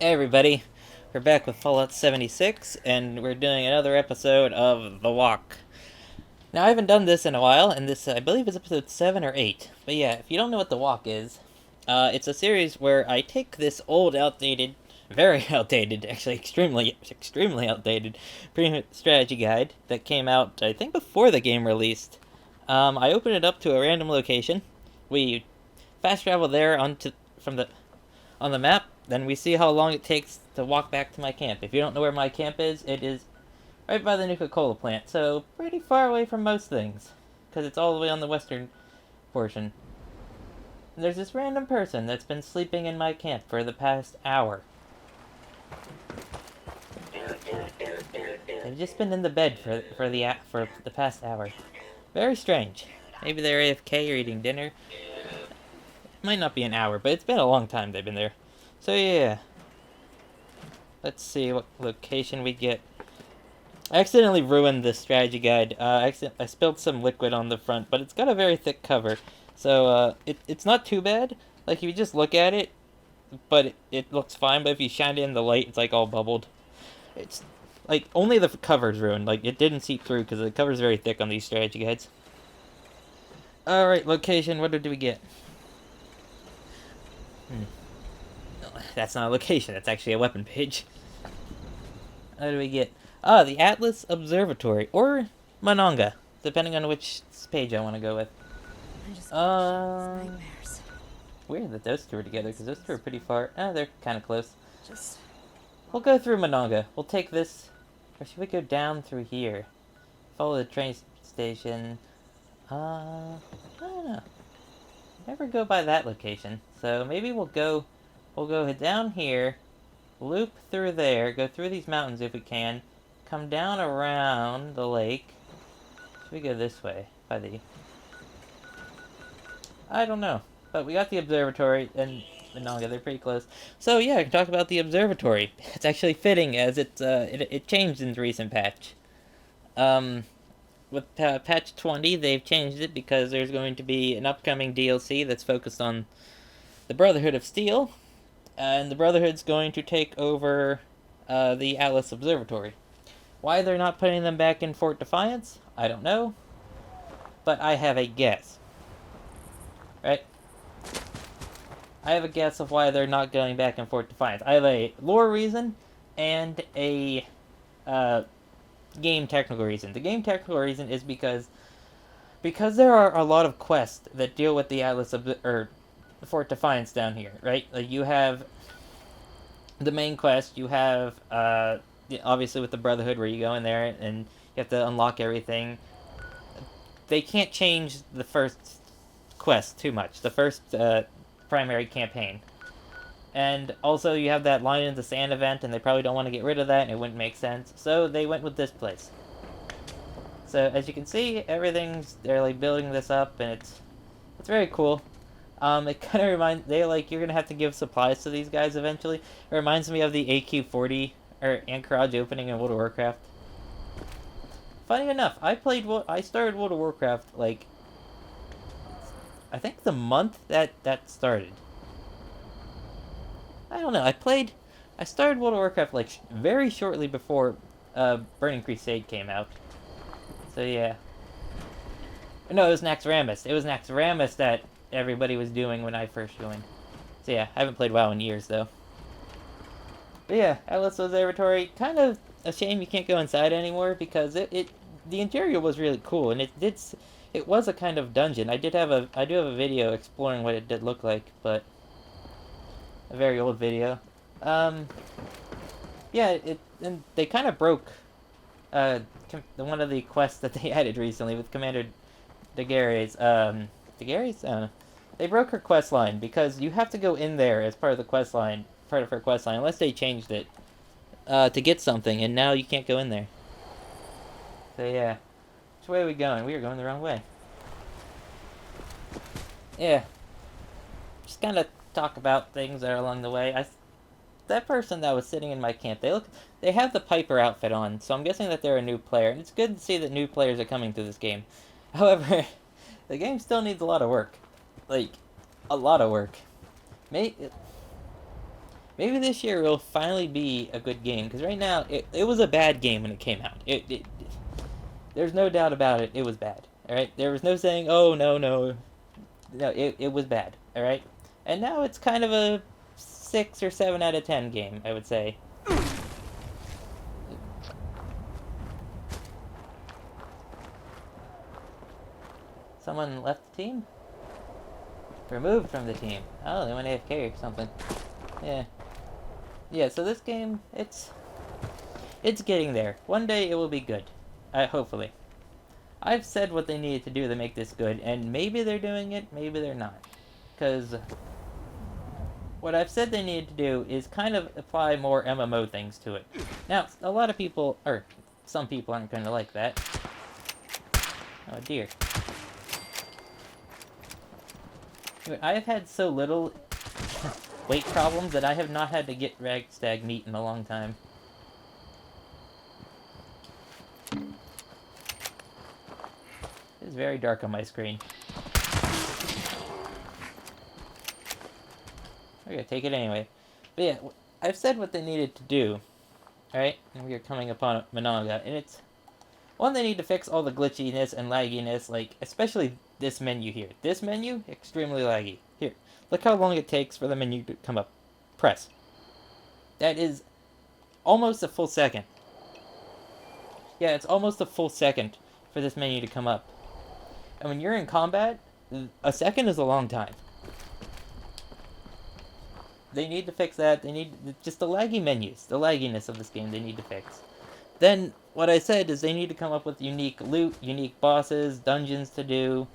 Hey everybody, we're back with Fallout 76, and we're doing another episode of The Walk. Now, I haven't done this in a while, and this, I believe, is episode 7 or 8. But yeah, if you don't know what The Walk is, it's a series where I take this old, outdated, very outdated, actually extremely outdated strategy guide that came out, I think, before the game released. I open it up to a random location. We fast travel there on the map, then we see how long it takes to walk back to my camp. If you don't know where my camp is, it is right by the Nuka-Cola plant, so pretty far away from most things, because it's all the way on the western portion. And there's this random person that's been sleeping in my camp for the past hour. They've just been in the bed for the past hour. Very strange. Maybe they're AFK or eating dinner. It might not be an hour, but it's been a long time they've been there. So yeah, let's see what location we get. I accidentally ruined this strategy guide. I spilled some liquid on the front, but it's got a very thick cover, so it's not too bad. Like if you just look at it, but it looks fine. But if you shine it in the light, it's like all bubbled. It's like only the cover's ruined. Like it didn't seep through because the cover's very thick on these strategy guides. All right, location. What did we get? That's not a location. That's actually a weapon page. What do we get? Ah, the Atlas Observatory, or Monongah, depending on which page I want to go with. I just Um, nightmares. Weird that those two are together, because those two are pretty far. They're kind of close. Just We'll go through Monongah. We'll take this, or should we go down through here? Follow the train station. I don't know. Never go by that location, so maybe we'll go down here, loop through there, go through these mountains if we can, come down around the lake. Should we go this way? By the... I don't know. But we got the observatory, and Monongah, they're pretty close. So yeah, I can talk about the observatory. It's actually fitting, as it changed in the recent patch. Um, with patch 20, they've changed it because there's going to be an upcoming DLC that's focused on the Brotherhood of Steel, and the Brotherhood's going to take over the Atlas Observatory. Why they're not putting them back in Fort Defiance, I don't know, but I have a guess. Right? I have a guess of why they're not going back in Fort Defiance. I have a lore reason and a game technical reason. The game technical reason is because there are a lot of quests that deal with the or Fort Defiance down here, right? Like you have the main quest, you have obviously with the Brotherhood where you go in there and you have to unlock everything. They can't change the first quest too much. The first primary campaign. And also you have that Line in the Sand event, and they probably don't want to get rid of that, and it wouldn't make sense. So they went with this place. So as you can see, they're like building this up, and it's very cool. It kind of reminds you're gonna have to give supplies to these guys eventually. It reminds me of the AQ-40 or Anchorage opening in World of Warcraft. Funny enough, I started World of Warcraft like I think the month that started. I don't know. I started World of Warcraft like very shortly before Burning Crusade came out. So yeah. No, it was Naxxramas. It was Naxxramas that everybody was doing when I first joined. So yeah, I haven't played WoW in years though. But yeah, Atlas Observatory, kind of a shame you can't go inside anymore because the interior was really cool, and it was a kind of dungeon. I do have a video exploring what it did look like, but a very old video. Yeah, and they kind of broke one of the quests that they added recently with Commander Dagares. Dagares? I don't know. They broke her quest line because you have to go in there as part of her quest line, unless they changed it to get something, and now you can't go in there. So yeah, which way are we going? We are going the wrong way. Yeah, just kind of talk about things that are along the way. That person that was sitting in my camp, they have the Piper outfit on, so I'm guessing that they're a new player. And it's good to see that new players are coming to this game. However, the game still needs a lot of work, like a lot of work. Maybe Maybe this year will finally be a good game, because right now, it was a bad game when it came out. There's no doubt about it, it was bad. Alright? There was no saying, oh, no, no. No, it was bad. Alright? And now it's kind of a 6 or 7 out of 10 game, I would say. Someone left the team? Removed from the team. Oh, they went AFK or something. Yeah. Yeah, so this game, it's getting there. One day it will be good. Hopefully. I've said what they needed to do to make this good, and maybe they're doing it, maybe they're not. Because what I've said they needed to do is kind of apply more MMO things to it. Now, a lot of people, or some people aren't going to like that. Oh dear. I have had so little weight problems that I have not had to get Ragstag meat in a long time. It's very dark on my screen. We're gonna take it anyway. But yeah, I've said what they needed to do. Alright? And we are coming upon Monongah, and it's... One, they need to fix all the glitchiness and lagginess, like, especially this menu here. This menu, extremely laggy. Here, look how long it takes for the menu to come up. Press. That is almost a full second. Yeah, it's almost a full second for this menu to come up. And when you're in combat, a second is a long time. They need to fix that. They need just the laggy menus, the lagginess of this game they need to fix. Then, what I said is they need to come up with unique loot, unique bosses, dungeons to do,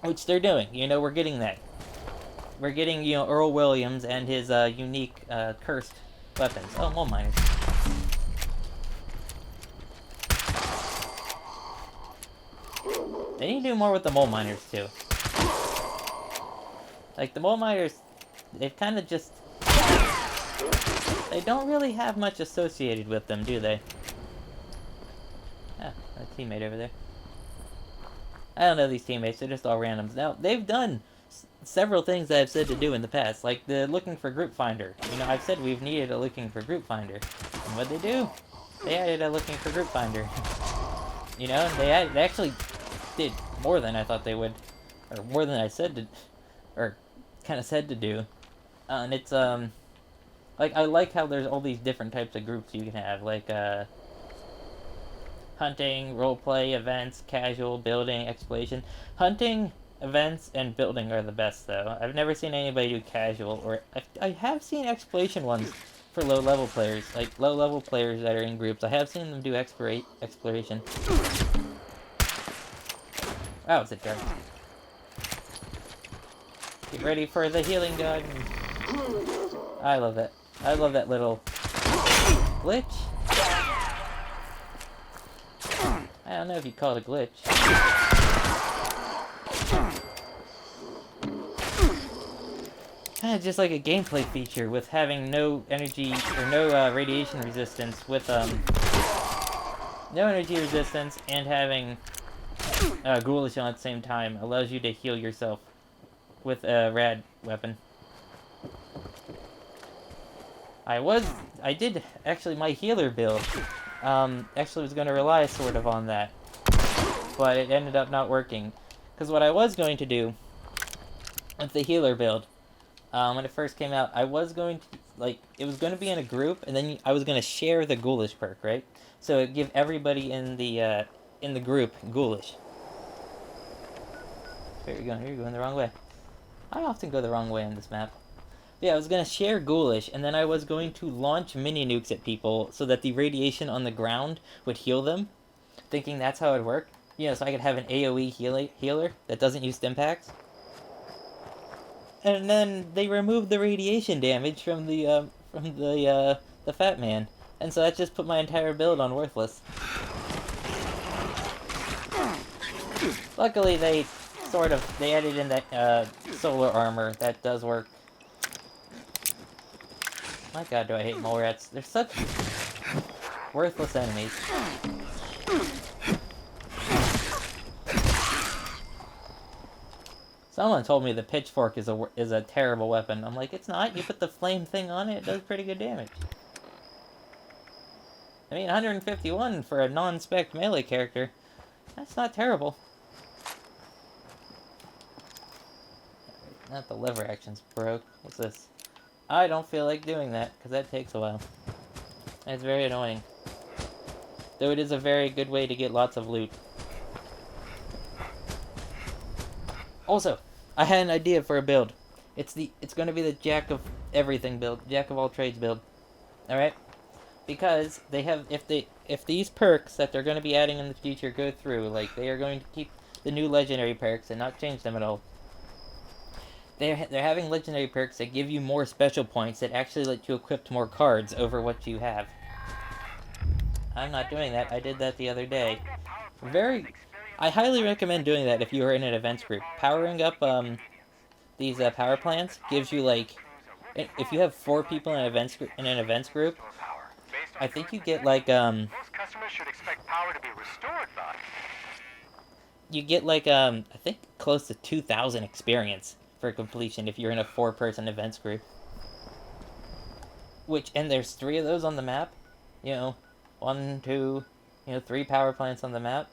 which they're doing. You know, we're getting that. We're getting, you know, Earl Williams and his unique cursed weapons. Oh, mole miners. They need to do more with the mole miners, too. Like, the mole miners, they've kind of just... They don't really have much associated with them, do they? Ah, a teammate over there. I don't know these teammates, they're just all randoms. Now, they've done several things that I've said to do in the past, like the looking for group finder. You know, I've said we've needed a looking for group finder. And what'd they do? They added a looking for group finder. You know, they actually did more than I thought they would. Or more than I said to... Or kind of said to do. And it's, like, I like how there's all these different types of groups you can have, like, hunting, roleplay, events, casual, building, exploration. Hunting, events, and building are the best, though. I've never seen anybody do casual, or... I have seen exploration ones for low-level players, like, low-level players that are in groups. I have seen them do exploration. Wow, it's a dark. Get ready for the healing gun. I love that. I love that little glitch. I don't know if you'd call it a glitch. Kind of just like a gameplay feature with having no energy or no radiation resistance with no energy resistance and having ghoulish on at the same time allows you to heal yourself with a rad weapon. I did, actually, my healer build, actually was going to rely sort of on that, but it ended up not working, because what I was going to do with the healer build, when it first came out, I was going to, like, it was going to be in a group, and then I was going to share the ghoulish perk, right? So it'd give everybody in the group ghoulish. Where are you going? You're going the wrong way. I often go the wrong way on this map. Yeah, I was going to share ghoulish, and then I was going to launch mini nukes at people so that the radiation on the ground would heal them, thinking that's how it would work. You know, so I could have an AoE healer that doesn't use stimpaks. And then they removed the radiation damage from the Fat Man, and so that just put my entire build on worthless. Luckily, they added in that solar armor that does work. My god, do I hate mole rats. They're such worthless enemies. Someone told me the pitchfork is a terrible weapon. I'm like, it's not. You put the flame thing on it, it does pretty good damage. I mean, 151 for a non-spec melee character. That's not terrible. Not the lever actions broke. What's this? I don't feel like doing that, because that takes a while. And it's very annoying. Though it is a very good way to get lots of loot. Also, I had an idea for a build. It's going to be the jack of everything build, jack of all trades build. All right? Because they have if these perks that they're going to be adding in the future go through, like they are going to keep the new legendary perks and not change them at all. They're having legendary perks that give you more special points that actually let you equip more cards over what you have. I'm not doing that. I did that the other day. I highly recommend doing that if you are in an events group. Powering up these power plants gives you like, if you have 4 people in an events group, I think you get like most customers should expect power to be restored by. You get like I think close to 2,000 experience for completion if you're in a 4-person events group. And there's 3 of those on the map. You know, 1, 2, 3 power plants on the map.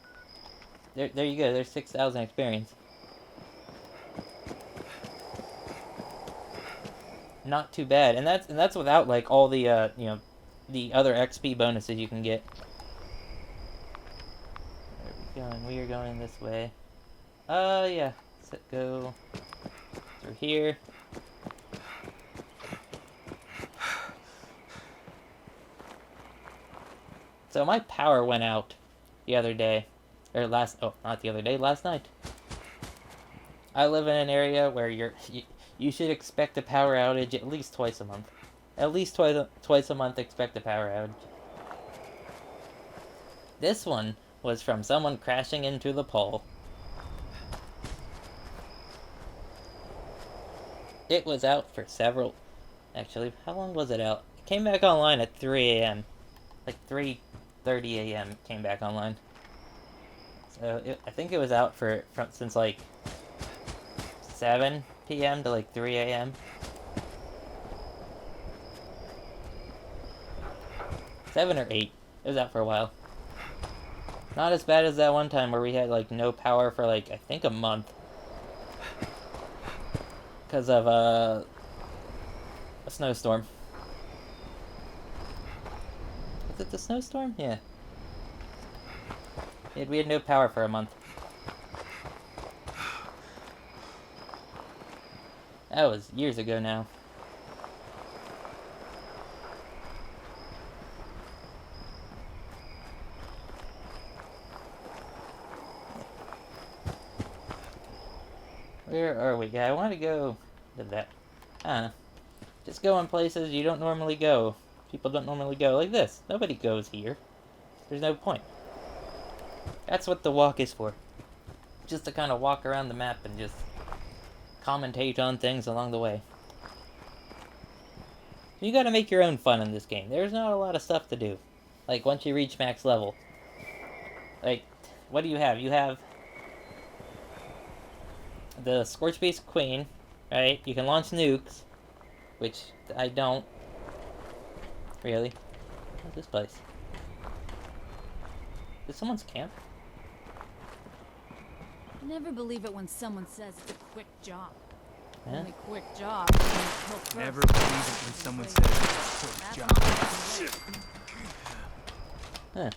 There you go. There's 6,000 experience. Not too bad, and that's without like all the the other XP bonuses you can get. Where are we going? We are going this way. Yeah. Let's go through here. So my power went out the other day. Not the other day, last night. I live in an area where you should expect a power outage at least twice a month. At least twice a month expect a power outage. This one was from someone crashing into the pole. It was out for actually, how long was it out? It came back online at 3 a.m. Like 3:30 a.m. it came back online. So I think it was out since like 7 p.m. to like 3 a.m. 7 or 8. It was out for a while. Not as bad as that one time where we had like no power for like I think a month. Because of a snowstorm. Was it the snowstorm? Yeah. We had no power for a month. That was years ago now. Where are we? Yeah, I want to go to that. I don't know. Just go in places you don't normally go. People don't normally go. Like this. Nobody goes here. There's no point. That's what the walk is for. Just to kind of walk around the map and just commentate on things along the way. You gotta make your own fun in this game. There's not a lot of stuff to do. Like, once you reach max level. Like, what do you have? You have the Scorchbeast Queen, right? You can launch nukes, which I don't. Really? What's this place? Is someone's camp? I never believe it when someone says it's a quick job. Yeah. Only quick job. Never believe it when someone says it's a quick job. Huh.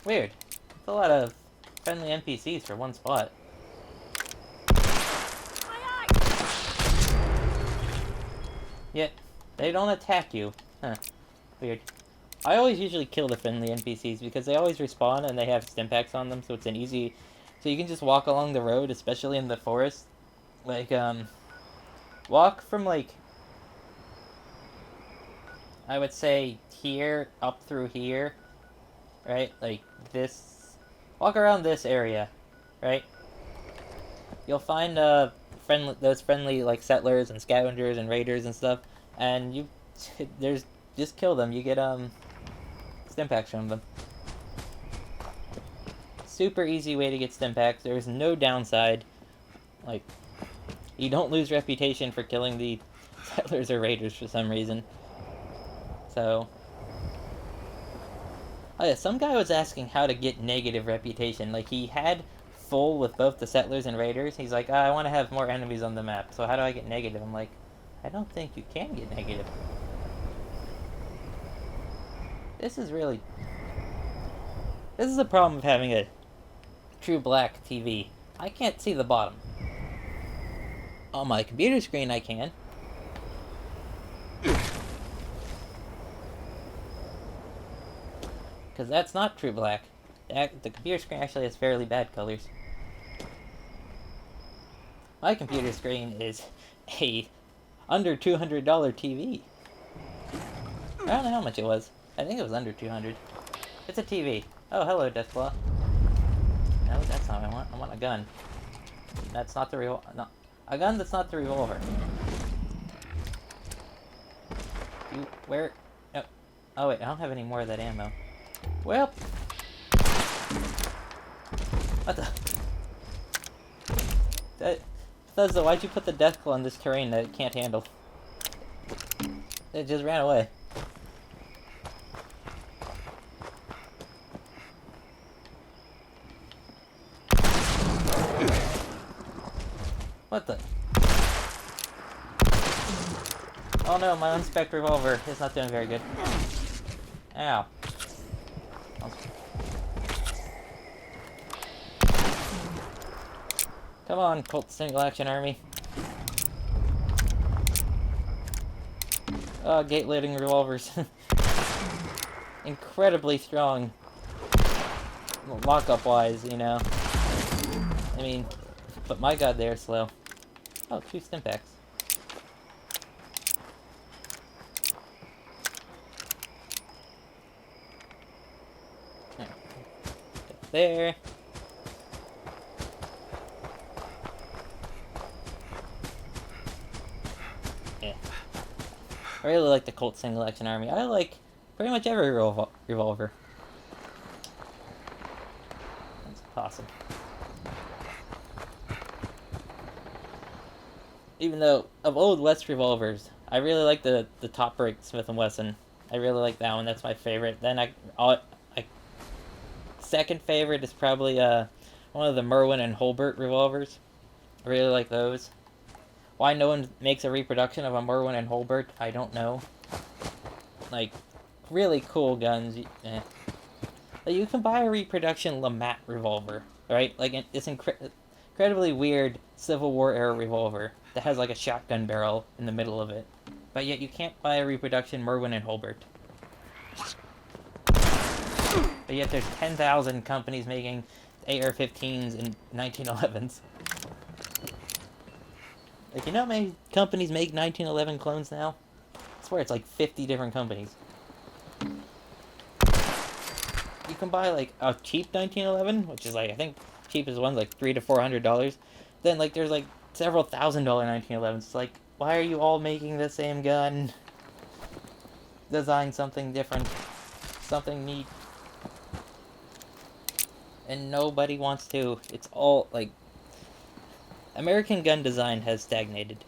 Weird. That's a lot of friendly NPCs for one spot. Yet, they don't attack you. Huh. Weird. I always usually kill the friendly NPCs because they always respawn and they have stimpaks on them, so it's an easy... So you can just walk along the road, especially in the forest. Like, walk from, like... I would say here, up through here. Right? Like, this... Walk around this area. Right? You'll find, those friendly, like, settlers and scavengers and raiders and stuff. And just kill them. You get, stimpaks from them. Super easy way to get stimpaks. There's no downside. Like, you don't lose reputation for killing the settlers or raiders for some reason. So, oh yeah, some guy was asking how to get negative reputation. Like, he had full with both the settlers and raiders. He's like, I want to have more enemies on the map, so how do I get negative? I'm like, I don't think you can get negative. This is a problem of having a true black TV. I can't see the bottom. On my computer screen I can. Because that's not true black. The computer screen actually has fairly bad colors. My computer screen is a under $200 TV. I don't know how much it was. I think it was under 200. It's a TV. Oh, hello, Deathclaw. No, that's not what I want. I want a gun. That's not the no. A gun that's not the revolver. Where? No. Oh wait, I don't have any more of that ammo. Well. What the? Bethesda, why'd you put the Deathclaw in this terrain that it can't handle? It just ran away. What the? Oh no, my unspec revolver is not doing very good. Ow. Come on, Colt Single Action Army. Oh, gate loading revolvers. Incredibly strong. Lockup wise, you know. I mean, but my god, they're slow. Oh, 2 Stimpaks. There. Yeah. I really like the Colt Single Action Army. I like pretty much every revolver. That's awesome. Even though, of Old West revolvers, I really like the top break Smith & Wesson. I really like that one. That's my favorite. Then second favorite is probably one of the Merwin and Holbert revolvers. I really like those. Why no one makes a reproduction of a Merwin and Holbert, I don't know. Like, really cool guns. Like, you can buy a reproduction LeMat revolver, right? Like, it's incredibly weird Civil War era revolver that has like a shotgun barrel in the middle of it. But yet you can't buy a reproduction Merwin and Holbert. But yet there's 10,000 companies making AR-15s and 1911s. Like, you know how many companies make 1911 clones now? I swear it's like 50 different companies. You can buy like a cheap 1911, which is like, I think cheapest one's like $300 to $400. Then like there's like several $1,000 1911s. It's like, why are you all making the same gun? Design something different, something neat. And nobody wants to. It's all like, American gun design has stagnated.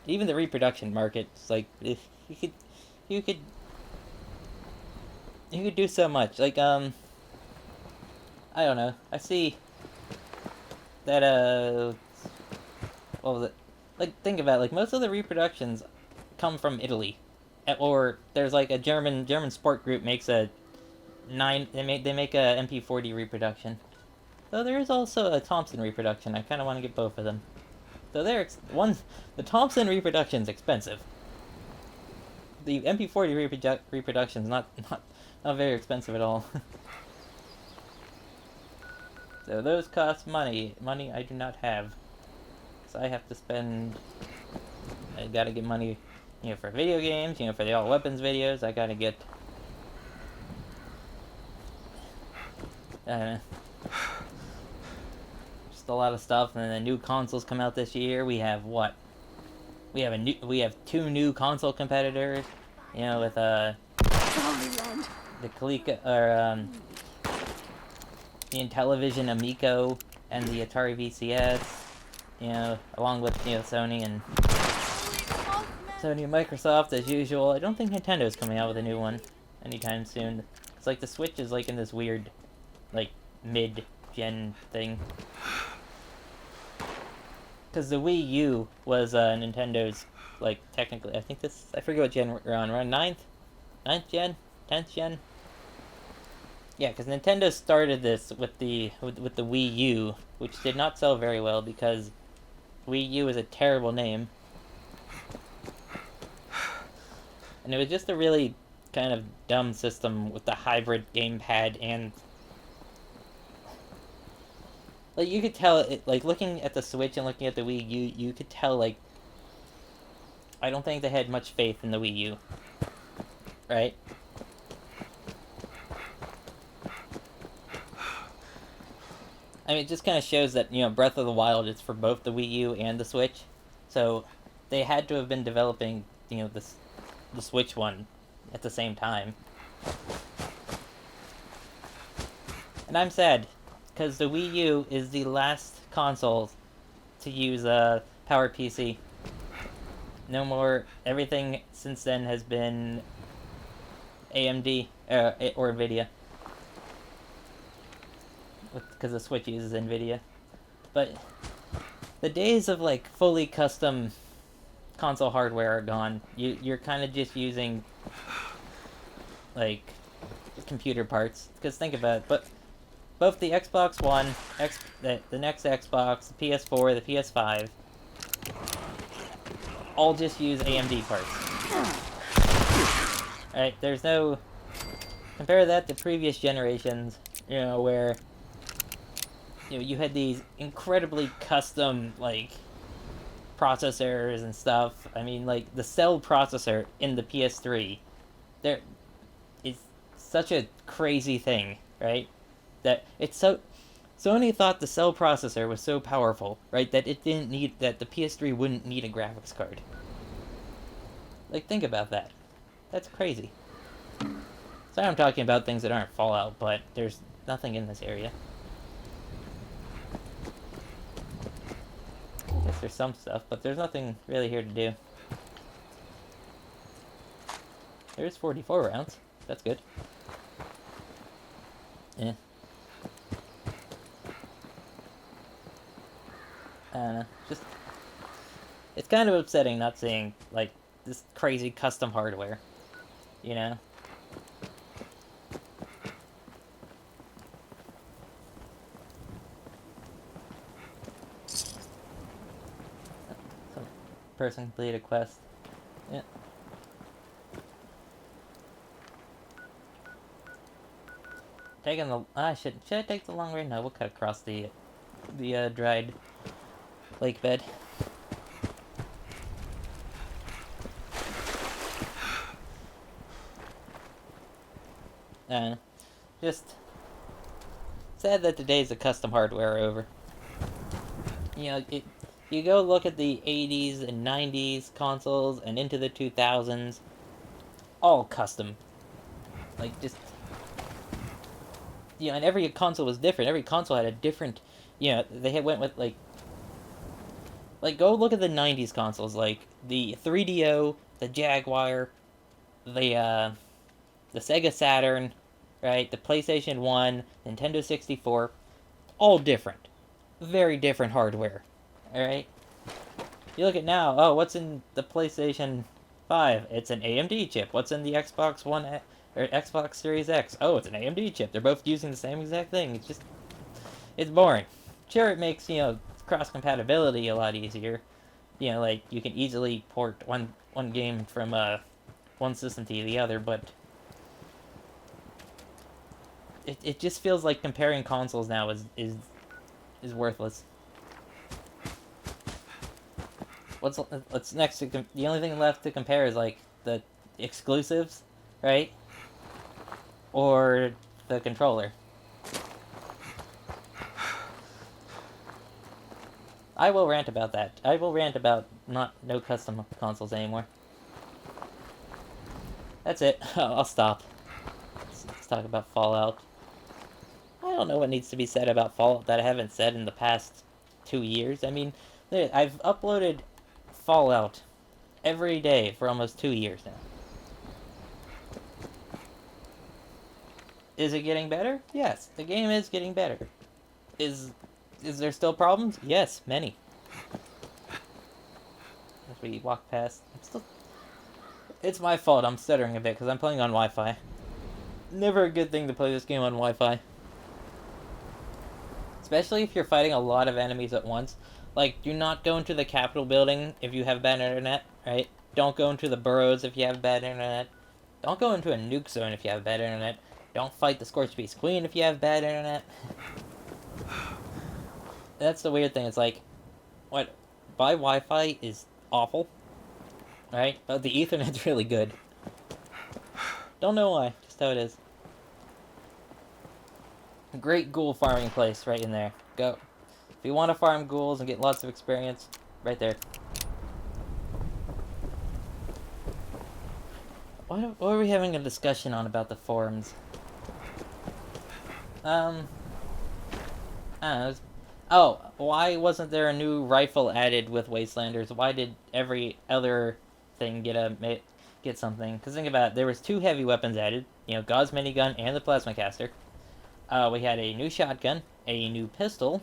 Even the reproduction market, it's like, if you could do so much. Like, I don't know. I see that, what was it? Like, think about it. Like, most of the reproductions come from Italy. Or there's like a German sport group makes they make a MP40 reproduction. Though there is also a Thompson reproduction. I kind of want to get both of them. So the Thompson reproduction's expensive. The MP40 reproduction's not very expensive at all. So those cost money. Money I do not have. So I have to spend. I gotta get money, you know, for video games. You know, for the all weapons videos. I gotta get. Just a lot of stuff, and then the new consoles come out this year. We have what? We have 2 new console competitors. You know, with the Kalika or the Intellivision Amico and the Atari VCS, you know, along with, you know, Sony and Microsoft as usual. I don't think Nintendo's coming out with a new one anytime soon. It's like the Switch is like in this weird, like, mid-gen thing. Because the Wii U was Nintendo's, like, technically, I think this, I forget what gen we're on. We're on 9th? 9th gen? 10th gen? Yeah, because Nintendo started this with the Wii U, which did not sell very well because Wii U is a terrible name. And it was just a really kind of dumb system with the hybrid gamepad and... Like, you could tell, it, like, looking at the Switch and looking at the Wii U, you could tell, like... I don't think they had much faith in the Wii U. Right? I mean, it just kind of shows that, you know, Breath of the Wild is for both the Wii U and the Switch. So, they had to have been developing, you know, the Switch one at the same time. And I'm sad, because the Wii U is the last console to use a PowerPC. No more. Everything since then has been AMD or NVIDIA. Because the Switch uses NVIDIA. But the days of, like, fully custom console hardware are gone. You're kind of just using, like, computer parts. Because think about it, but both the Xbox One, the next Xbox, the PS4, the PS5, all just use AMD parts. Right? There's no... Compare that to previous generations, you know, where... You know, you had these incredibly custom, like, processors and stuff. I mean, like, the Cell processor in the PS3, there is such a crazy thing, right? That it's so... Sony thought the Cell processor was so powerful, right, that it didn't need... that the PS3 wouldn't need a graphics card. Like, think about that. That's crazy. Sorry I'm talking about things that aren't Fallout, but there's nothing in this area. I guess there's some stuff, but there's nothing really here to do. There's 44 rounds. That's good. Yeah. I don't know. Just... It's kind of upsetting not seeing, like, this crazy custom hardware. You know? Person complete a quest. Yeah. Taking the should I take the long way? No, we'll cut across the dried lake bed. Just sad that the days of custom hardware are over. You know, you go look at the 80s and 90s consoles and into the 2000s, all custom. Like, just... You know, and every console was different. Every console had a different... You know, they went with, like... Like, go look at the 90s consoles, like, the 3DO, the Jaguar, the Sega Saturn, right? The PlayStation 1, Nintendo 64, all different. Very different hardware. Alright? You look at now, oh, what's in the PlayStation 5? It's an AMD chip. What's in the Xbox One, or Xbox Series X? Oh, it's an AMD chip. They're both using the same exact thing. It's just... It's boring. Sure, it makes, you know, cross-compatibility a lot easier. You know, like, you can easily port one game from, one system to the other, but... It just feels like comparing consoles now is worthless. What's next? The only thing left to compare is, like, the exclusives, right? Or the controller. I will rant about that. I will rant about no custom consoles anymore. That's it. I'll stop. Let's talk about Fallout. I don't know what needs to be said about Fallout that I haven't said in the past 2 years. I mean, I've uploaded Fallout every day for almost 2 years now. Is it getting better? Yes, the game is getting better. Is there still problems? Yes, many. As we walk past, it's my fault. I'm stuttering a bit because I'm playing on Wi-Fi. Never a good thing to play this game on Wi-Fi. Especially if you're fighting a lot of enemies at once. Like, do not go into the Capitol building if you have bad internet, right? Don't go into the burrows if you have bad internet. Don't go into a nuke zone if you have bad internet. Don't fight the Scorched Beast Queen if you have bad internet. That's the weird thing. It's like, what? My Wi-Fi is awful, right? But the Ethernet's really good. Don't know why. Just how it is. Great ghoul farming place right in there. Go. If you want to farm ghouls and get lots of experience, right there. What were we having a discussion on about the forums? I don't know. Oh, why wasn't there a new rifle added with Wastelanders? Why did every other thing get something? Because think about it, there was 2 heavy weapons added. You know, God's minigun and the plasma caster. We had a new shotgun, a new pistol,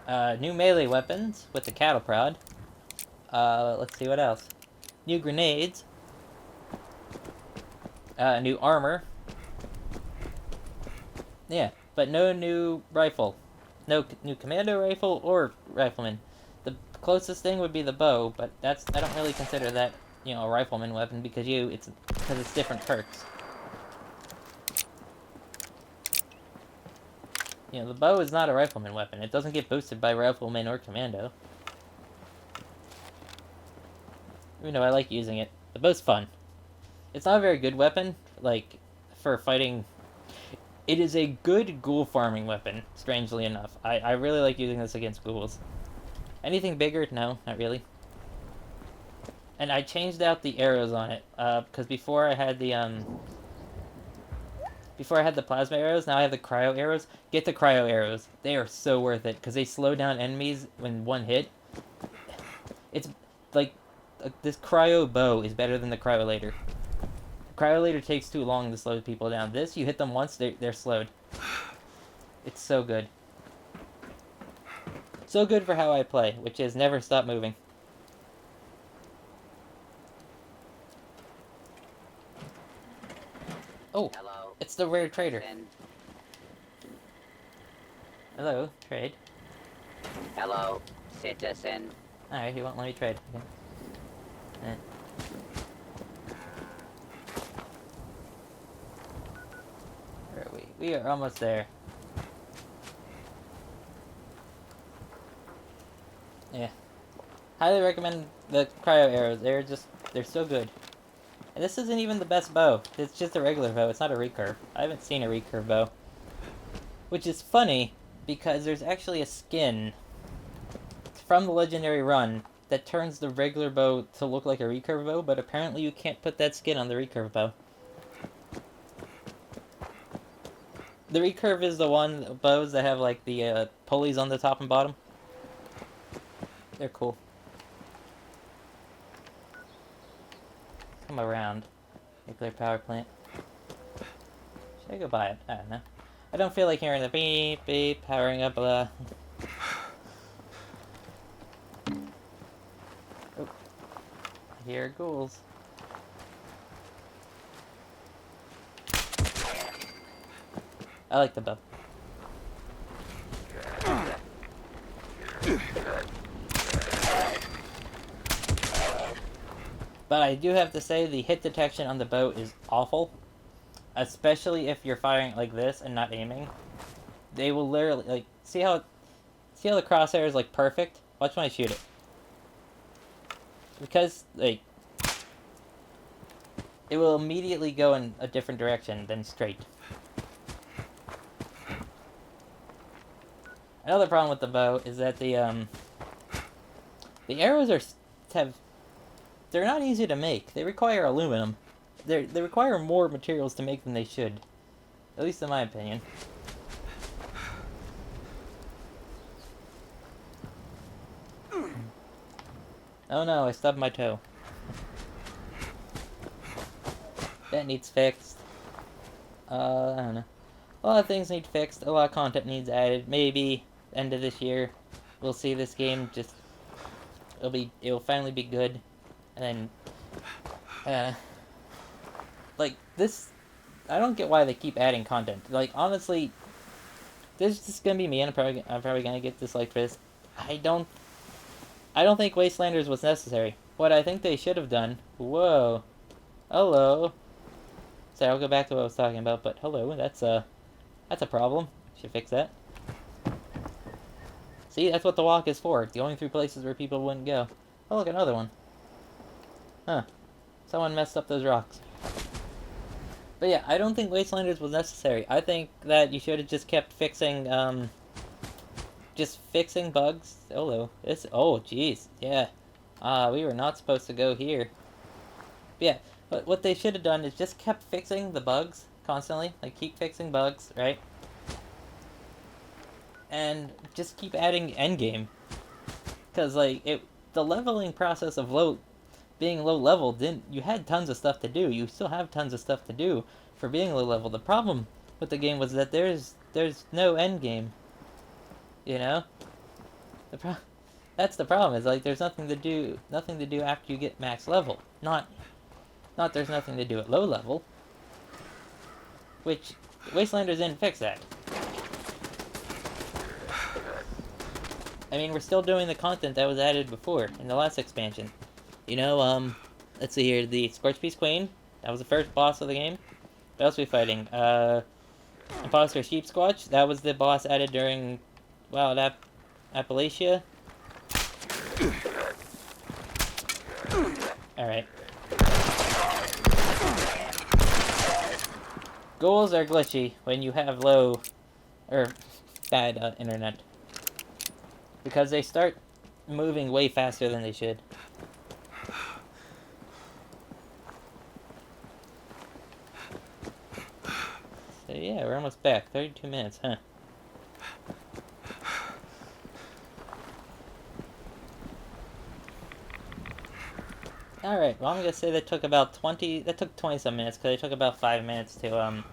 new melee weapons with the cattle prod. Let's see what else. New grenades. New armor. Yeah, but no new rifle. No new commando rifle or rifleman. The closest thing would be the bow, but I don't really consider that, you know, a rifleman weapon because it's different perks. You know, the bow is not a rifleman weapon. It doesn't get boosted by rifleman or commando. Even though I like using it. The bow's fun. It's not a very good weapon, like, for fighting. It is a good ghoul farming weapon, strangely enough. I really like using this against ghouls. Anything bigger? No, not really. And I changed out the arrows on it, because before I had the plasma arrows, now I have the cryo arrows. Get the cryo arrows. They are so worth it, because they slow down enemies when one hit. It's, like, this cryo bow is better than the cryolator. Cryolator takes too long to slow people down. This, you hit them once, they're slowed. It's so good. So good for how I play, which is never stop moving. Oh, Hello. it's the rare trader. Citizen. Hello, trade. Hello, citizen. Alright, he won't let me trade. Okay. Eh. Where are we? We are almost there. Yeah. Highly recommend the cryo arrows. They're so good. And this isn't even the best bow. It's just a regular bow. It's not a recurve. I haven't seen a recurve bow. Which is funny, because there's actually a skin from the Legendary Run that turns the regular bow to look like a recurve bow, but apparently you can't put that skin on the recurve bow. The recurve is the bows that have like the pulleys on the top and bottom. They're cool. Come around. Nuclear power plant. Should I go buy it? I don't know. I don't feel like hearing the beep beep powering up Oh. I hear ghouls. I like the bow. But I do have to say the hit detection on the bow is awful. Especially if you're firing like this and not aiming. They will literally, like, see how the crosshair is, like, perfect? Watch when I shoot it. Because, like, it will immediately go in a different direction than straight. Another problem with the bow is that the arrows they're not easy to make. They require aluminum. they require more materials to make than they should. At least in my opinion. Oh no, I stubbed my toe. That needs fixed. I don't know. A lot of things need fixed, a lot of content needs added. Maybe end of this year we'll see this game just it'll finally be good. And then like this, I don't get why they keep adding content. Like honestly, this is just gonna be me, and I'm probably gonna get disliked for this. I don't think Wastelanders was necessary. What I think they should have done. Whoa, hello. Sorry, I'll go back to what I was talking about. But hello, that's a problem. Should fix that. See, that's what the walk is for. Going through places where people wouldn't go. Oh, look, another one. Huh. Someone messed up those rocks. But yeah, I don't think Wastelanders was necessary. I think that you should have just kept fixing, just fixing bugs. Hello. Oh, jeez. Yeah. We were not supposed to go here. But yeah, but what they should have done is just kept fixing the bugs constantly. Like, keep fixing bugs, right? And just keep adding endgame. Because, like, the leveling process of being low level you had tons of stuff to do. You still have tons of stuff to do for being low level. The problem with the game was that there's no end game. You know? That's the problem, is like there's nothing to do after you get max level. Not there's nothing to do at low level. Which Wastelanders didn't fix that. I mean, we're still doing the content that was added before in the last expansion. You know, let's see here, the Scorchbeast Queen. That was the first boss of the game. What else are we fighting? Imposter Sheep Squatch. That was the boss added during Wild Appalachia. Alright. Ghouls are glitchy when you have low or bad internet. Because they start moving way faster than they should. So yeah, we're almost back. 32 minutes, huh? Alright, well I'm gonna say that took 20 some minutes, because it took about 5 minutes to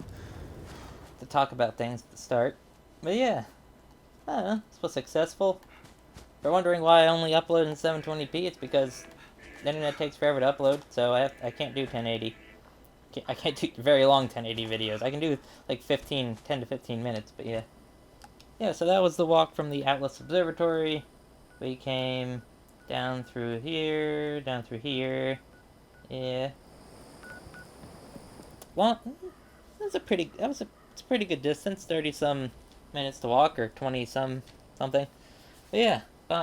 talk about things at the start. But yeah, I don't know, this was successful. If you're wondering why I only upload in 720p, it's because the internet takes forever to upload, so I can't do 1080. I can't do very long 1080 videos. I can do like 10 to 15 minutes, but yeah. Yeah, so that was the walk from the Atlas Observatory. We came down through here, yeah. Well, it's a pretty good distance, 30 some minutes to walk, or 20 something. But yeah,